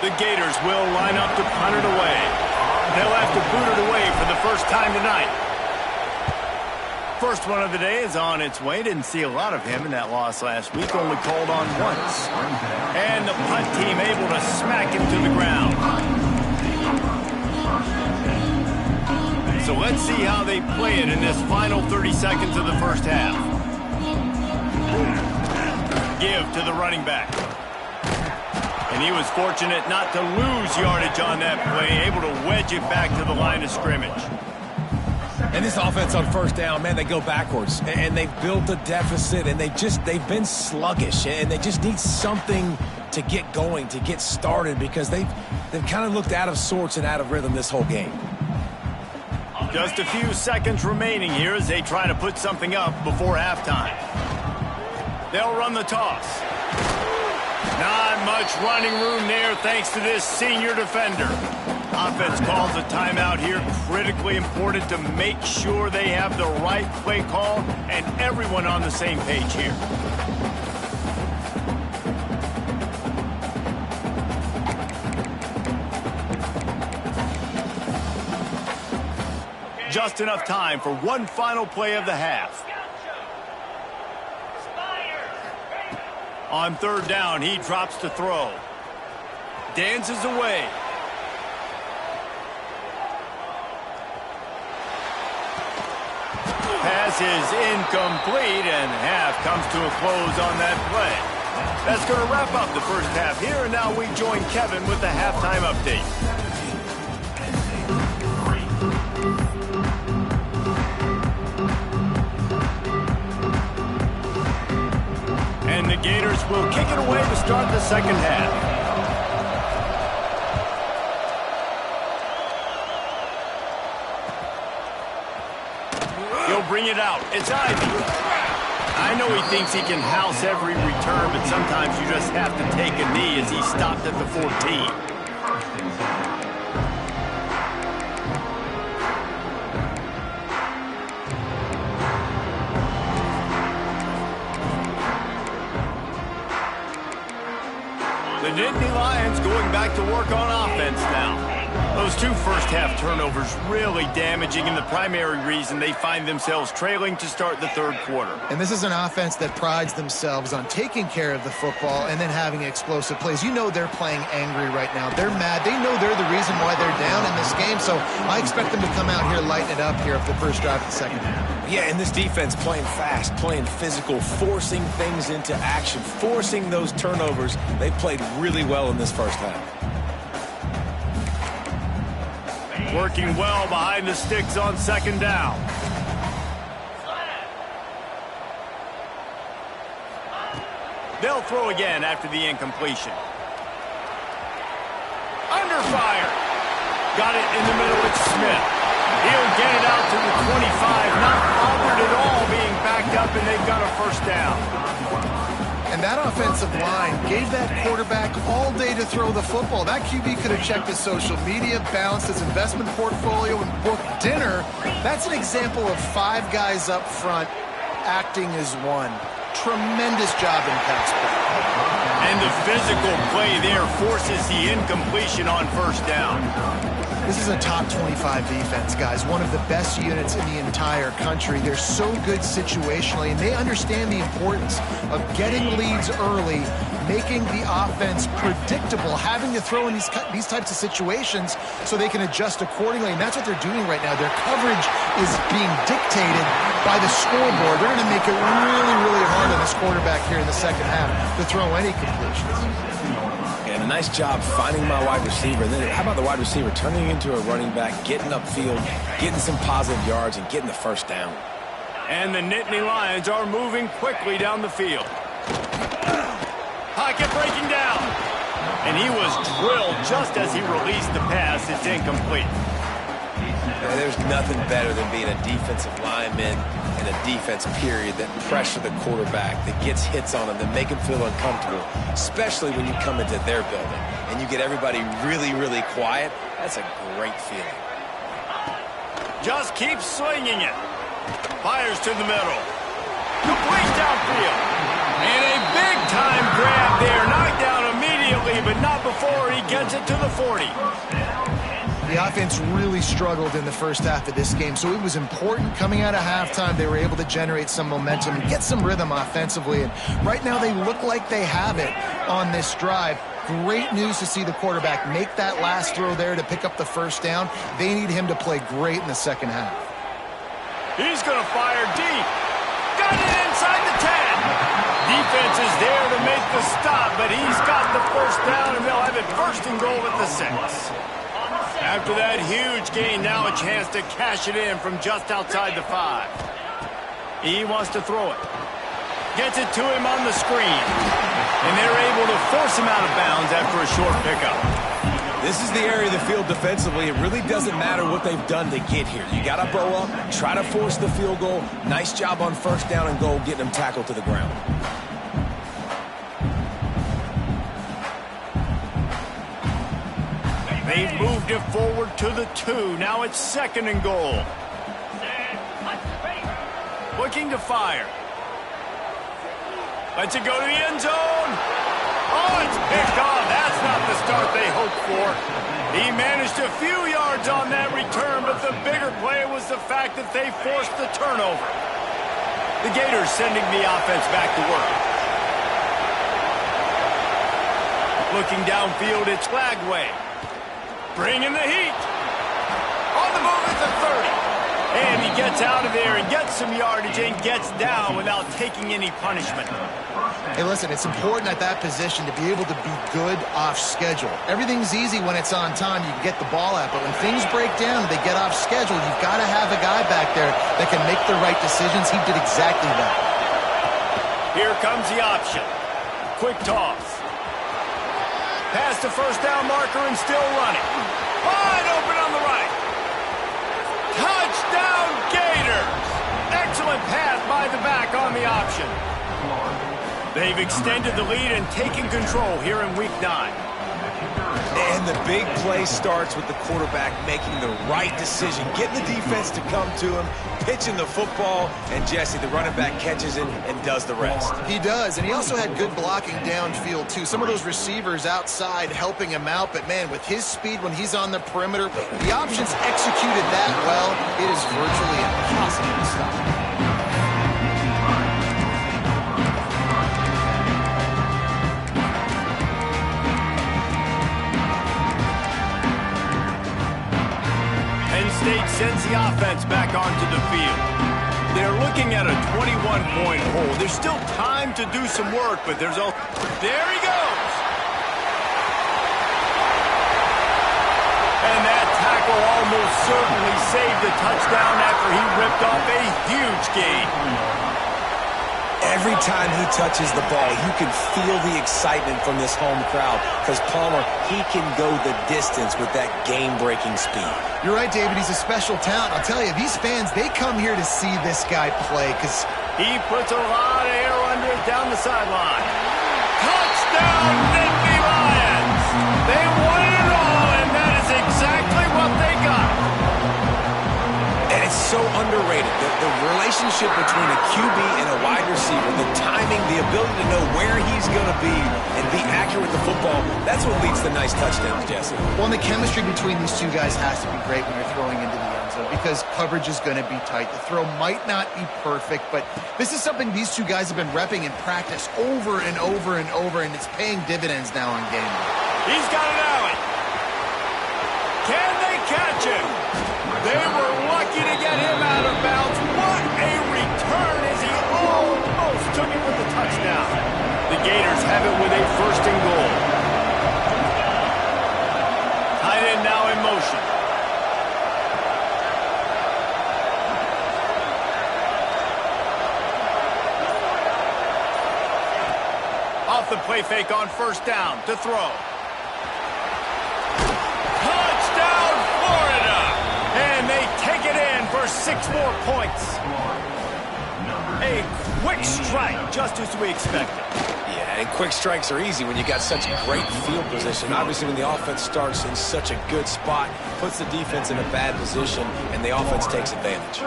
The Gators will line up to punt it away. They'll have to boot it away for the first time tonight. First one of the day is on its way. Didn't see a lot of him in that loss last week. Only called on once. And the punt team able to smack him to the ground. So let's see how they play it in this final 30 seconds of the first half. Give to the running back. And he was fortunate not to lose yardage on that play, able to wedge it back to the line of scrimmage. And this offense on first down, man, they go backwards. And they've built a deficit, and they've been sluggish. And they just need something to get going, to get started, because they've kind of looked out of sorts and out of rhythm this whole game. Just a few seconds remaining here as they try to put something up before halftime. They'll run the toss. Not much running room there thanks to this senior defender. Offense calls a timeout here. Critically important to make sure they have the right play call and everyone on the same page here. Just enough time for one final play of the half. On third down, he drops to throw. Dances away. Pass is incomplete, and half comes to a close on that play. That's going to wrap up the first half here, and now we join Kevin with the halftime update. And the Gators will kick it away to start the second half. He'll bring it out. It's Ivy. I know he thinks he can house every return, but sometimes you just have to take a knee as he stopped at the 14. The Nittany Lions going back to work on offense now. Those two first-half turnovers really damaging, and the primary reason they find themselves trailing to start the third quarter. And this is an offense that prides themselves on taking care of the football and then having explosive plays. You know they're playing angry right now. They're mad. They know they're the reason why they're down in this game, so I expect them to come out here, lighten it up here for the first drive of the second half. Yeah, and this defense playing fast, playing physical, forcing things into action, forcing those turnovers. They played really well in this first half. Working well behind the sticks on second down. They'll throw again after the incompletion. Under fire. Got it in the middle. It's Smith. He'll get it out to the 25. Not bothered at all being backed up, and they've got a first down. And that offensive line gave that quarterback all day to throw the football. That QB could have checked his social media, balanced his investment portfolio, and booked dinner. That's an example of five guys up front acting as one. Tremendous job in pass play. And the physical play there forces the incompletion on first down. This is a top 25 defense, guys. One of the best units in the entire country. They're so good situationally, and they understand the importance of getting leads early, making the offense predictable, having to throw in these types of situations so they can adjust accordingly, and that's what they're doing right now. Their coverage is being dictated by the scoreboard. They're going to make it really, really hard on this quarterback here in the second half to throw any completions. And a nice job finding my wide receiver. And then how about the wide receiver turning into a running back, getting upfield, getting some positive yards, and getting the first down. And the Nittany Lions are moving quickly down the field. Pocket breaking down. And he was drilled just as he released the pass. It's incomplete. There's nothing better than being a defensive lineman and a defense period that pressure the quarterback, that gets hits on him, that make him feel uncomfortable, especially when you come into their building and you get everybody really, really quiet. That's a great feeling. Just keep swinging it. Fires to the middle. Complete downfield. And a big-time grab there. Knocked down immediately but not before he gets it to the 40. The offense really struggled in the first half of this game, so it was important coming out of halftime. They were able to generate some momentum and get some rhythm offensively, and right now they look like they have it on this drive. Great news to see the quarterback make that last throw there to pick up the first down. They need him to play great in the second half. He's going to fire deep. Got it inside the 10. Defense is there to make the stop, but he's got the first down, and they'll have it first and goal at the 6. After that huge gain, now a chance to cash it in from just outside the 5. He wants to throw it. Gets it to him on the screen. And they're able to force him out of bounds after a short pickup. This is the area of the field defensively. It really doesn't matter what they've done to get here. You got to bow up, try to force the field goal. Nice job on first down and goal, getting them tackled to the ground. They've moved it forward to the 2. Now it's second and goal. Looking to fire. Lets it go to the end zone. Oh, it's picked off. That's not the start they hoped for. He managed a few yards on that return, but the bigger play was the fact that they forced the turnover. The Gators sending the offense back to work. Looking downfield, it's Lagway. Bringing the heat. On the move at the 30. And he gets out of there and gets some yardage and gets down without taking any punishment. Hey, listen, it's important at that position to be able to be good off schedule. Everything's easy when it's on time. You can get the ball out. But when things break down and they get off schedule, you've got to have a guy back there that can make the right decisions. He did exactly that. Here comes the option. Quick toss. Past the first down marker and still running. Wide open on the right. Touchdown Gators! Excellent pass by the back on the option. They've extended the lead and taken control here in Week 9. And the big play starts with the quarterback making the right decision, getting the defense to come to him, pitching the football, and Jesse, the running back, catches it and does the rest. He does, and he also had good blocking downfield, too. Some of those receivers outside helping him out, but, man, with his speed when he's on the perimeter, the options executed that well. It is virtually impossible to stop. State sends the offense back onto the field. They're looking at a 21-point hole. There's still time to do some work, but there's a... There he goes! And that tackle almost certainly saved the touchdown after he ripped off a huge gain. Every time he touches the ball, you can feel the excitement from this home crowd because Palmer, he can go the distance with that game-breaking speed. You're right, David. He's a special talent. I'll tell you, these fans, they come here to see this guy play because he puts a lot of air under it down the sideline. Touchdown, Nittany Lions! They won it all, and that is exactly what they got. And it's so underrated. The relationship between a QB and a wide receiver, the timing, the ability to know where he's going to be and be accurate with the football, that's what leads to nice touchdowns, Jesse. Well, and the chemistry between these two guys has to be great when you're throwing into the end zone because coverage is going to be tight. The throw might not be perfect, but this is something these two guys have been repping in practice over and over and over, and it's paying dividends now in game day. He's got an alley. Can they catch him? They were lucky to get him out of bounds. What a return as he almost took it with the touchdown. The Gators have it with a first and goal. Tight end now in motion. Off the play fake on first down to throw. Touchdown, Florida! And they take it in for 6 more points. A quick strike, just as we expected. Yeah, and quick strikes are easy when you got such great field position. Obviously, when the offense starts in such a good spot, puts the defense in a bad position, and the offense takes advantage.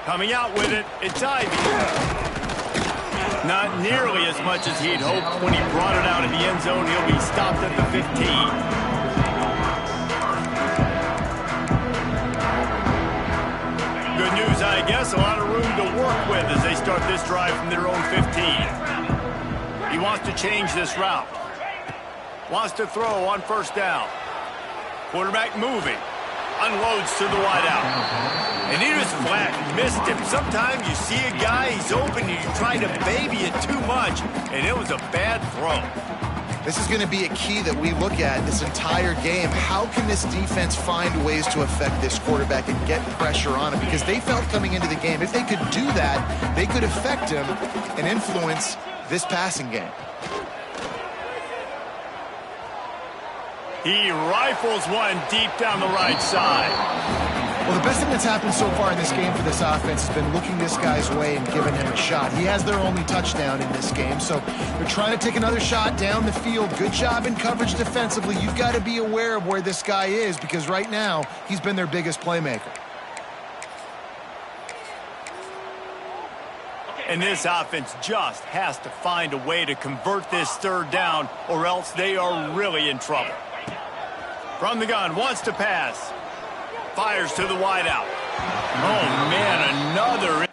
Coming out with it, it's Ivy. Not nearly as much as he'd hoped when he brought it out of the end zone. He'll be stopped at the 15. Good news, I guess. A lot of room to work with as they start this drive from their own 15. He wants to change this route. Wants to throw on first down. Quarterback moving. Unloads to the wideout. And he just flat missed him. Sometimes you see a guy, he's open, and you try to baby it too much, and it was a bad throw. This is going to be a key that we look at this entire game. How can this defense find ways to affect this quarterback and get pressure on him? Because they felt coming into the game, if they could do that, they could affect him and influence this passing game. He rifles one deep down the right side. Well, the best thing that's happened so far in this game for this offense has been looking this guy's way and giving him a shot. He has their only touchdown in this game, so they're trying to take another shot down the field. Good job in coverage defensively. You've got to be aware of where this guy is because right now he's been their biggest playmaker. And this offense just has to find a way to convert this third down or else they are really in trouble. From the gun, wants to pass. Fires to the wideout. Oh, man, another